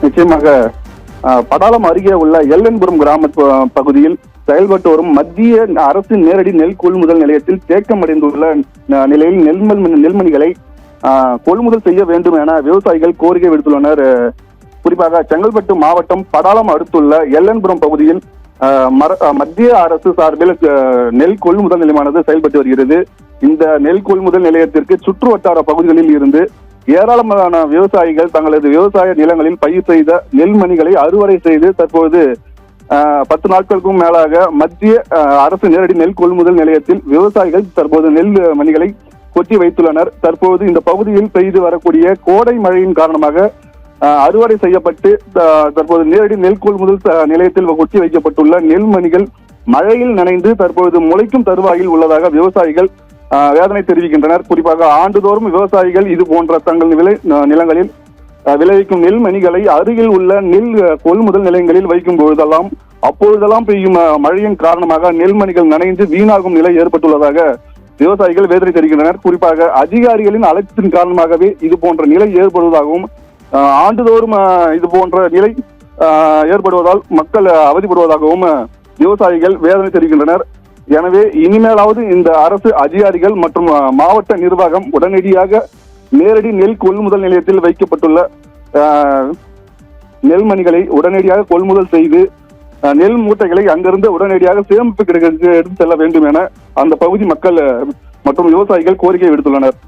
நிச்சயமாக படாலம் அருகே உள்ள எல்லன்புரம் கிராம பகுதியில் செயல்பட்டு வரும் மத்திய அரசு நேரடி நெல் கொள்முதல் நிலையத்தில் தேக்கமடைந்துள்ள நிலையில் நெல்மணிகளை கொள்முதல் செய்ய வேண்டும் என விவசாயிகள் கோரிக்கை விடுத்துள்ளனர். குறிப்பாக செங்கல்பட்டு மாவட்டம் படாலம் அடுத்துள்ள எல்லன்புரம் பகுதியில் மத்திய அரசு சார்பில் நெல் கொள்முதல் நிலையமானது செயல்பட்டு வருகிறது. இந்த நெல் கொள்முதல் நிலையத்திற்கு சுற்று வட்டார பகுதிகளில் இருந்து ஏராளமான விவசாயிகள் தங்களது விவசாய நிலங்களில் பயிர் செய்த நெல்மணிகளை அறுவடை செய்து தற்போது 10 நாட்களுக்கும் மேலாக மத்திய அரசு நேரடி நெல் கொள்முதல் நிலையத்தில் விவசாயிகள் தற்போது நெல் மணிகளை கொட்டி வைத்துள்ளனர். தற்போது இந்த பகுதியில் பெய்து வரக்கூடிய கோடை மழையின் காரணமாக அறுவடை செய்யப்பட்டு தற்போது நேரடி நெல் கொள்முதல் நிலையத்தில் கொட்டி வைக்கப்பட்டுள்ள நெல்மணிகள் மழையில் நனைந்து தற்போது முளைக்கும் தருவாயில் உள்ளதாக விவசாயிகள் வேதனை தெரிவிக்கின்றனர். குறிப்பாக ஆண்டுதோறும் விவசாயிகள் இது போன்ற தங்கள் நிலங்களில் விளைவிக்கும் நெல்மணிகளை அருகில் உள்ள நெல் கொள்முதல் நிலையங்களில் வைக்கும் அப்பொழுதெல்லாம் பெய்யும் மழையின் காரணமாக நெல்மணிகள் நனைந்து வீணாகும் நிலை ஏற்பட்டுள்ளதாக விவசாயிகள் வேதனை தெரிவிக்கின்றனர். குறிப்பாக அதிகாரிகளின் அலட்சியத்தின் காரணமாகவே இது போன்ற நிலை ஏற்படுவதாகவும் ஆண்டுதோறும் இது போன்ற நிலை ஏற்படுவதால் மக்கள் அவதிப்படுவதாகவும் விவசாயிகள் வேதனை தெரிவிக்கின்றனர். எனவே இனிமேலாவது இந்த அரசு அதிகாரிகள் மற்றும் மாவட்ட நிர்வாகம் உடனடியாக நேரடி நெல் கொள்முதல் நிலையத்தில் வைக்கப்பட்டுள்ள நெல்மணிகளை உடனடியாக கொள்முதல் செய்து நெல் மூட்டைகளை அங்கிருந்து உடனடியாக சேமிப்பு கிடங்கு எடுத்து செல்ல வேண்டும் என அந்த பகுதி மக்கள் மற்றும் விவசாயிகள் கோரிக்கை விடுத்துள்ளனர்.